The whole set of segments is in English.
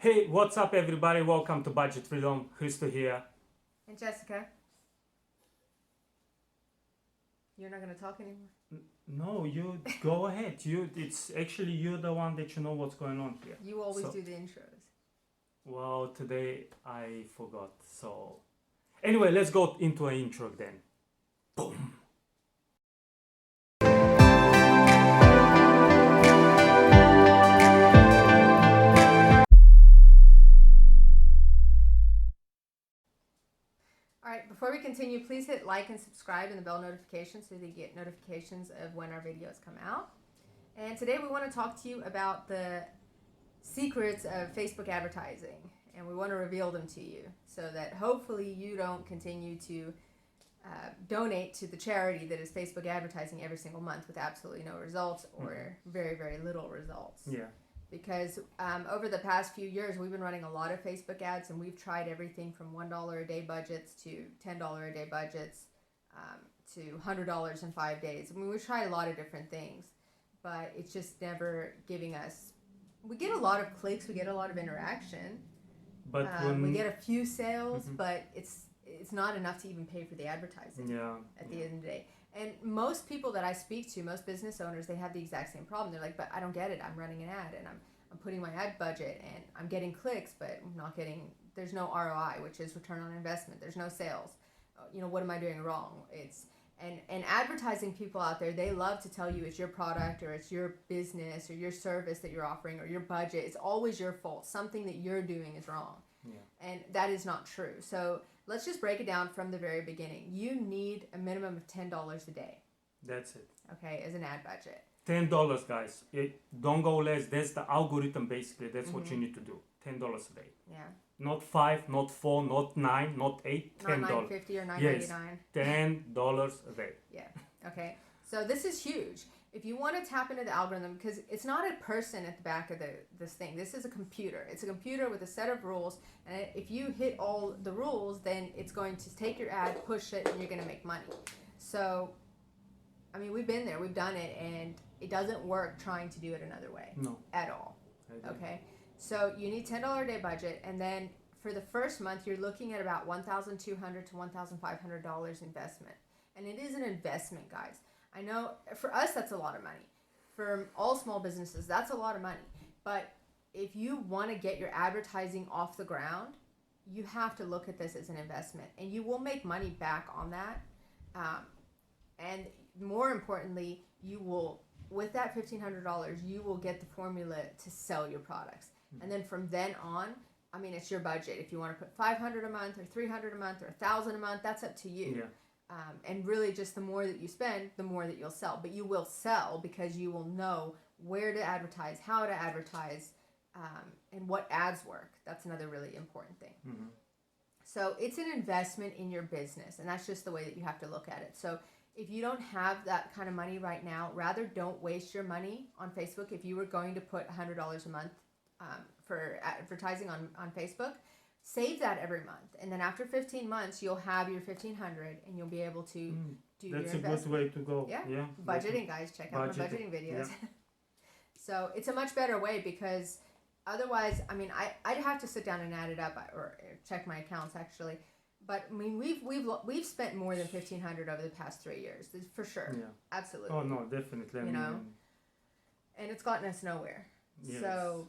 Hey, what's up, everybody? Welcome to Budget Freedom. Christo here. And Jessica, you're not gonna talk anymore? No, you go ahead. It's actually you're the one that you know what's going on here. You always So- do the intros. Well, today I forgot. So, anyway, let's go into an intro then. Boom. All right, before we continue, please hit like and subscribe and the bell notification so that you get notifications of when our videos come out. And today we want to talk to you about the secrets of Facebook advertising, and we want to reveal them to you so that hopefully you don't continue to donate to the charity that is Facebook advertising every single month with absolutely no results or very, very little results. Yeah. Because over the past few years, we've been running a lot of Facebook ads, and we've tried everything from $1 a day budgets to $10 a day budgets to $100 in 5 days. I mean, we've tried a lot of different things, but it's just never giving us. We get a lot of clicks, we get a lot of interaction, But we get a few sales, but it's not enough to even pay for the advertising. Yeah. At the end of the day. And most people that I speak to, most business owners, they have the exact same problem. They're like, but I don't get it. I'm running an ad and I'm putting my ad budget and I'm getting clicks, but I'm not getting, there's no ROI, which is return on investment. There's no sales. You know, what am I doing wrong? And advertising people out there, they love to tell you it's your product or it's your business or your service that you're offering or your budget. It's always your fault. Something that you're doing is wrong. Yeah. And that is not true. So let's just break it down from the very beginning. You need a minimum of $10 a day, That's it. okay, as an ad budget. $10, guys. Don't go less. That's the algorithm, basically. That's what you need to do. $10 a day. Yeah. Not 5, not 4, not 9, not 8. $10. Not $9.50 or $9.99. Yes. $10 a day. Yeah. Okay. So this is huge. If you want to tap into the algorithm, because it's not a person at the back of this thing. This is a computer. It's a computer with a set of rules, and if you hit all the rules, then it's going to take your ad, push it, and you're going to make money. So, I mean, we've been there, we've done it, and it doesn't work trying to do it another way. No. At all. Okay. So you need $10 a day budget, and then for the first month, you're looking at about $1,200 to $1,500 investment, and it is an investment, guys. I know for us that's a lot of money. For all small businesses, that's a lot of money. But if you want to get your advertising off the ground, you have to look at this as an investment, and you will make money back on that. And more importantly, you will, with that $1,500, you will get the formula to sell your products. And then from then on, I mean, it's your budget. If you want to put $500 a month or $300 a month or $1,000 a month, that's up to you. Yeah. And really, just the more that you spend, the more that you'll sell. But you will sell because you will know where to advertise, how to advertise, and what ads work. That's another really important thing. Mm-hmm. So it's an investment in your business, and that's just the way that you have to look at it. So if you don't have that kind of money right now, rather don't waste your money on Facebook. If you were going to put $100 a month for advertising on Facebook, save that every month, and then after 15 months, you'll have your $1,500, and you'll be able to do your investment. That's a good way to go. Yeah. Budgeting, guys. Check out my budgeting videos. Yeah. So it's a much better way, because otherwise, I mean, I'd have to sit down and add it up or check my accounts actually. But I mean, we've spent more than $1,500 over the past 3 years, for sure. Yeah. Absolutely. Oh no, definitely. You know, and it's gotten us nowhere. Yes. So,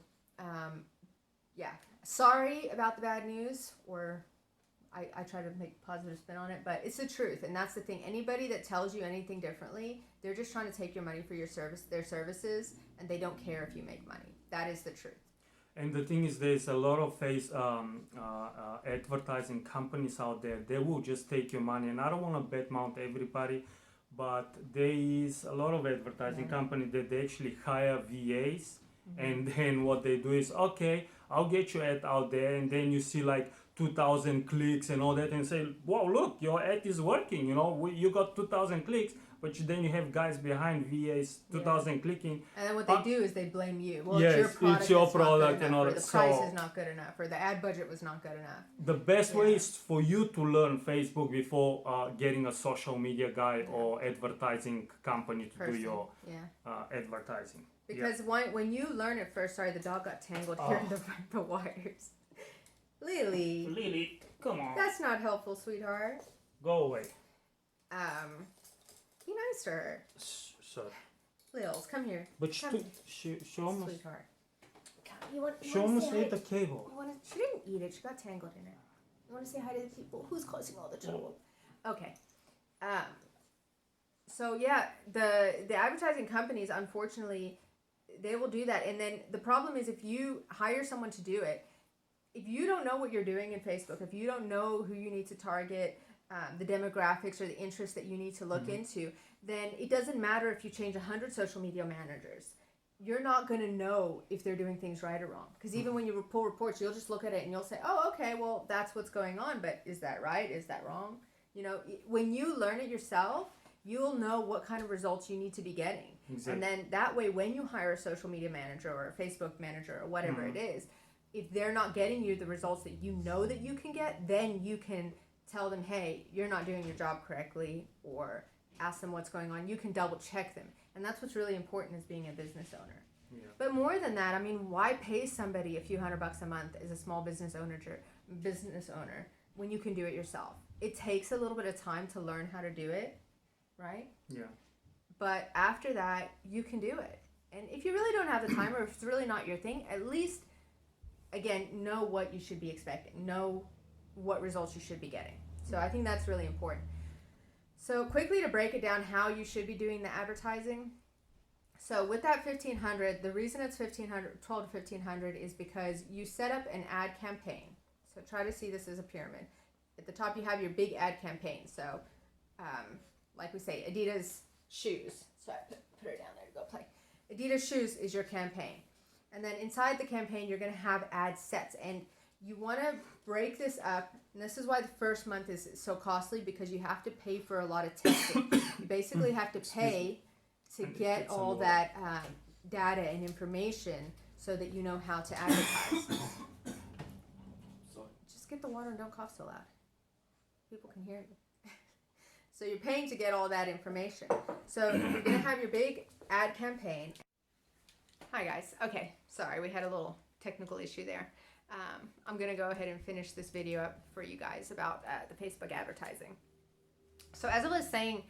yeah. Sorry about the bad news, or I try to make a positive spin on it, but it's the truth, and that's the thing. Anybody that tells you anything differently, they're just trying to take your money for their services, and they don't care if you make money. That is the truth. And the thing is, there's a lot of advertising companies out there. They will just take your money, and I don't want to badmouth everybody, but there is a lot of advertising companies that they actually hire VAs, and then what they do is, okay, I'll get your ad out there, and then you see like 2,000 clicks and all that, and say, wow, look, your ad is working, you know, you got 2,000 clicks, but then you have guys behind VAs, 2,000 clicking. And then what they do is they blame you. Well, yes, it's your product and all or that. the price is not good enough, or the ad budget was not good enough. The best way is for you to learn Facebook before getting a social media guy or advertising company to do your advertising. Because when you learn it first, sorry, the dog got tangled here in the wires. Lily, come on. That's not helpful, sweetheart. Go away. Be nice to her. Sorry. Lils, come here. But she almost... Sweetheart. Come, she almost ate the cable. She didn't eat it. She got tangled in it. You want to say hi to the people? Who's causing all the trouble? Okay. So yeah, the advertising companies, unfortunately, they will do that. And then the problem is if you hire someone to do it, if you don't know what you're doing in Facebook, if you don't know who you need to target, the demographics or the interests that you need to look into, then it doesn't matter if you change 100 social media managers. You're not going to know if they're doing things right or wrong. Because even when you pull reports, you'll just look at it and you'll say, oh, okay, well, that's what's going on. But is that right? Is that wrong? You know, when you learn it yourself, you'll know what kind of results you need to be getting. Exactly. And then that way, when you hire a social media manager or a Facebook manager or whatever it is, if they're not getting you the results that you know that you can get, then you can tell them, hey, you're not doing your job correctly, or ask them what's going on. You can double check them. And that's what's really important as being a business owner. Yeah. But more than that, I mean, why pay somebody a few $100 a month as a small business owner when you can do it yourself? It takes a little bit of time to learn how to do it, right? Yeah. But after that, you can do it. And if you really don't have the time, or if it's really not your thing, at least, again, know what you should be expecting. Know what results you should be getting. So I think that's really important. So quickly to break it down how you should be doing the advertising. So with that 1,500, the reason it's 1,500, 12 to 1,500 is because you set up an ad campaign. So try to see this as a pyramid. At the top you have your big ad campaign. So like we say, Adidas shoes. So I put her down there to go play. Adidas shoes is your campaign. And then inside the campaign, you're going to have ad sets. And you want to break this up. And this is why the first month is so costly, because you have to pay for a lot of testing. You basically have to pay to get all that data and information so that you know how to advertise. Just get the water and don't cough so loud. People can hear you. So you're paying to get all that information. So you're going to have your big ad campaign. Hi guys. Okay, sorry, we had a little technical issue there. I'm going to go ahead and finish this video up for you guys about the Facebook advertising. So as I was saying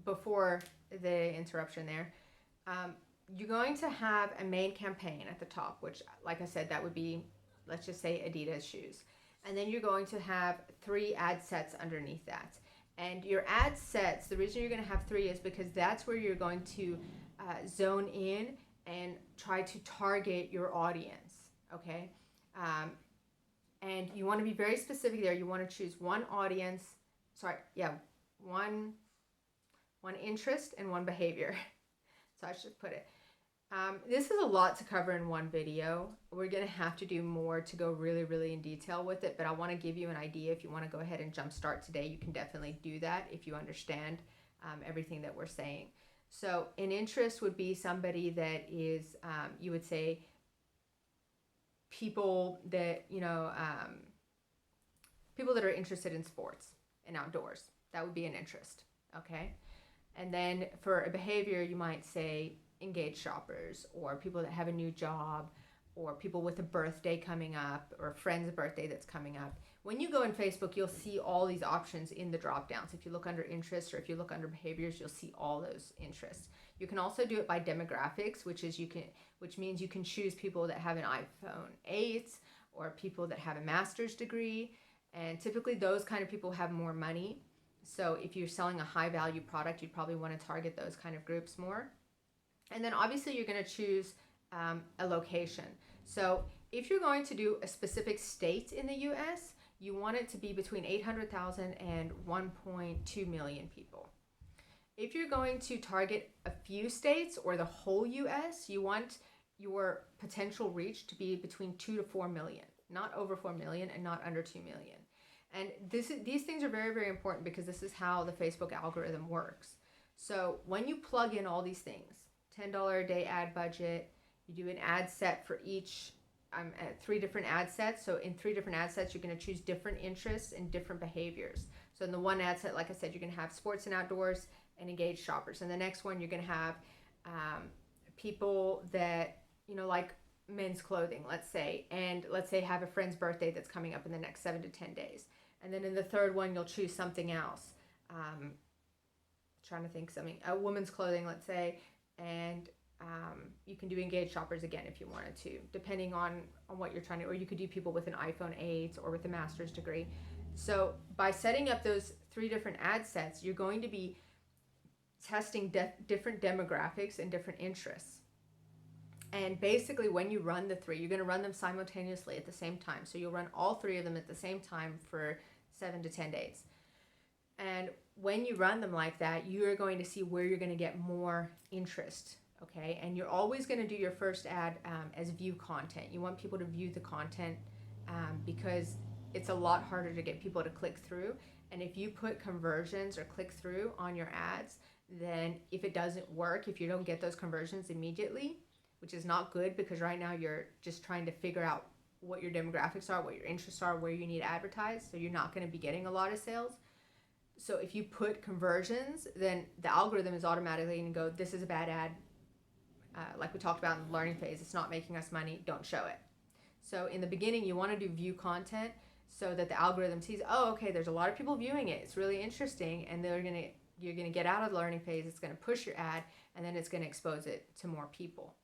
before the interruption there, you're going to have a main campaign at the top, which, like I said, that would be, let's just say, Adidas shoes. And then you're going to have 3 ad sets underneath that. And your ad sets, the reason you're going to have 3 is because that's where you're going to zone in and try to target your audience, okay? And you want to be very specific there. You want to choose one interest and one behavior. So I should put it. This is a lot to cover in one video. We're going to have to do more to go really, really in detail with it, but I want to give you an idea. If you want to go ahead and jumpstart today, you can definitely do that if you understand everything that we're saying. So an interest would be somebody that is, you would say, people that, people that are interested in sports and outdoors. That would be an interest, okay? And then for a behavior, you might say engaged shoppers, or people that have a new job, or people with a birthday coming up, or a friend's birthday that's coming up. When you go in Facebook, you'll see all these options in the drop downs. If you look under interests, or if you look under behaviors, you'll see all those interests. You can also do it by demographics, which means you can choose people that have an iPhone 8, or people that have a master's degree, and typically those kind of people have more money. So if you're selling a high value product, you'd probably want to target those kind of groups more. And then obviously you're going to choose a location. So if you're going to do a specific state in the US, you want it to be between 800,000 and 1.2 million people. If you're going to target a few states or the whole US, you want your potential reach to be between 2 to 4 million, not over 4 million and not under 2 million. And these things are very, very important, because this is how the Facebook algorithm works. So when you plug in all these things, $10 a day ad budget, you do an ad set for each, 3 different ad sets. So in 3 different ad sets, you're going to choose different interests and different behaviors. So in the one ad set, like I said, you're going to have sports and outdoors and engaged shoppers. And the next one, you're going to have people that, like men's clothing, let's say, and let's say have a friend's birthday that's coming up in the next 7 to 10 days. And then in the third one, you'll choose something else. Trying to think something, a woman's clothing, let's say, and you can do engaged shoppers again if you wanted to, depending on what you're trying to, or you could do people with an iPhone 8 or with a master's degree. So by setting up those 3 different ad sets, you're going to be testing different demographics and different interests. And basically when you run the 3, you're going to run them simultaneously at the same time. So you'll run all 3 of them at the same time for 7 to 10 days. And when you run them like that, you are going to see where you're going to get more interest, okay? And you're always going to do your first ad as view content. You want people to view the content because it's a lot harder to get people to click through. And if you put conversions or click through on your ads, then if it doesn't work, if you don't get those conversions immediately, which is not good because right now you're just trying to figure out what your demographics are, what your interests are, where you need to advertise, so you're not going to be getting a lot of sales. So if you put conversions, then the algorithm is automatically going to go, this is a bad ad. Like we talked about in the learning phase, it's not making us money, don't show it. So in the beginning, you want to do view content so that the algorithm sees, oh, okay, there's a lot of people viewing it. It's really interesting, and you're going to get out of the learning phase. It's going to push your ad, and then it's going to expose it to more people.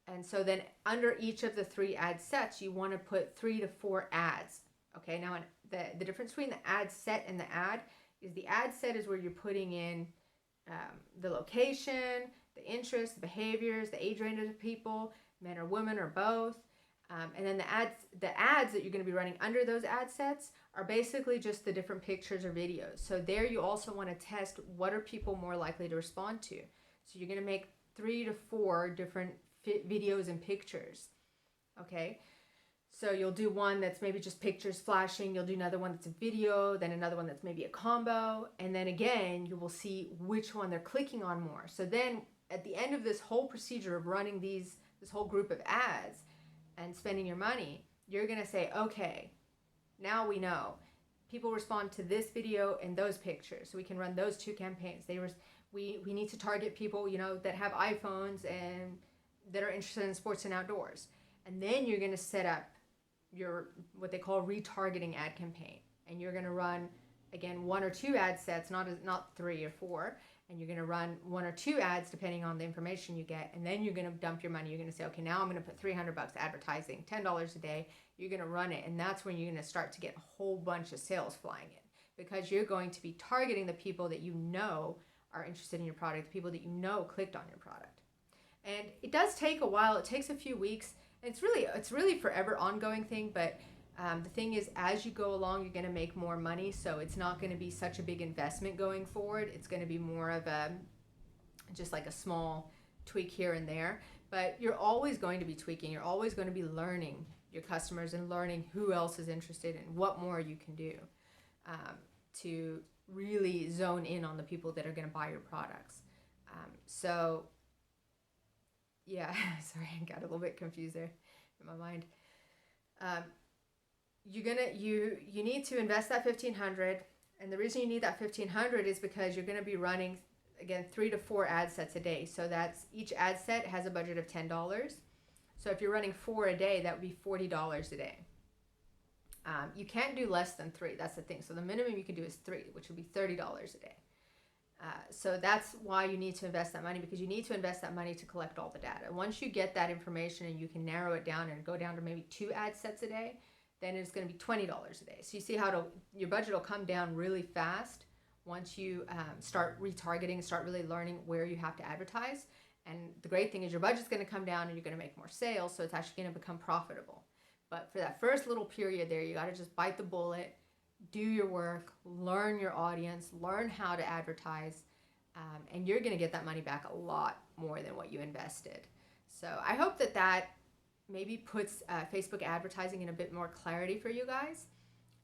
And so then under each of the 3 ad sets, you want to put 3 to 4 ads. Okay, now the difference between the ad set and the ad is the ad set is where you're putting in the location, the interests, the behaviors, the age range of people, men or women or both. And then the ads that you're going to be running under those ad sets are basically just the different pictures or videos. So there you also want to test what are people more likely to respond to. So you're going to make 3 to 4 different videos and pictures. Okay. So you'll do one that's maybe just pictures flashing, you'll do another one that's a video, then another one that's maybe a combo, and then again, you will see which one they're clicking on more. So then at the end of this whole procedure of running this whole group of ads and spending your money, you're going to say, okay, now we know people respond to this video and those pictures, so we can run those 2 campaigns. We need to target people, that have iPhones and that are interested in sports and outdoors. And then you're going to set up your what they call retargeting ad campaign, and you're going to run again 1 or 2 ad sets, not 3 or 4, and you're going to run 1 or 2 ads depending on the information you get, and then you're going to dump your money. You're going to say, okay, now I'm going to put $300 advertising, $10 a day. You're going to run it, and that's when you're going to start to get a whole bunch of sales flying in, because you're going to be targeting the people that you know are interested in your product, the people that you know clicked on your product. And it does take a while. It takes a few weeks. It's really forever ongoing thing, but the thing is, as you go along, you're going to make more money, so it's not going to be such a big investment going forward. It's going to be more of just like a small tweak here and there, but you're always going to be tweaking. You're always going to be learning your customers and learning who else is interested and what more you can do to really zone in on the people that are going to buy your products. So yeah, sorry, I got a little bit confused there in my mind. You need to invest that $1,500, and the reason you need that $1,500 is because you're going to be running again 3 to 4 ad sets a day. So that's each ad set has a budget of $10. So if you're running 4 a day, that would be $40 a day. You can't do less than 3. That's the thing. So the minimum you can do is 3, which would be $30 a day. So that's why you need to invest that money, because you need to invest that money to collect all the data. Once you get that information and you can narrow it down and go down to maybe 2 ad sets a day, then it's going to be $20 a day. So you see how your budget will come down really fast once you start retargeting, start really learning where you have to advertise. And the great thing is your budget's going to come down and you're going to make more sales, so it's actually going to become profitable. But for that first little period there, you got to just bite the bullet, do your work, learn your audience, learn how to advertise, and you're going to get that money back a lot more than what you invested. So I hope that maybe puts Facebook advertising in a bit more clarity for you guys.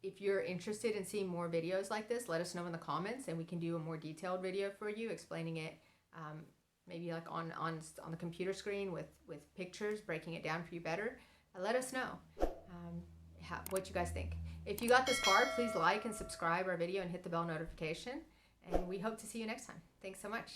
If you're interested in seeing more videos like this, let us know in the comments, and we can do a more detailed video for you explaining it, maybe like on the computer screen with pictures, breaking it down for you better. Let us know what you guys think. If you got this far, please like and subscribe our video and hit the bell notification. And we hope to see you next time. Thanks so much.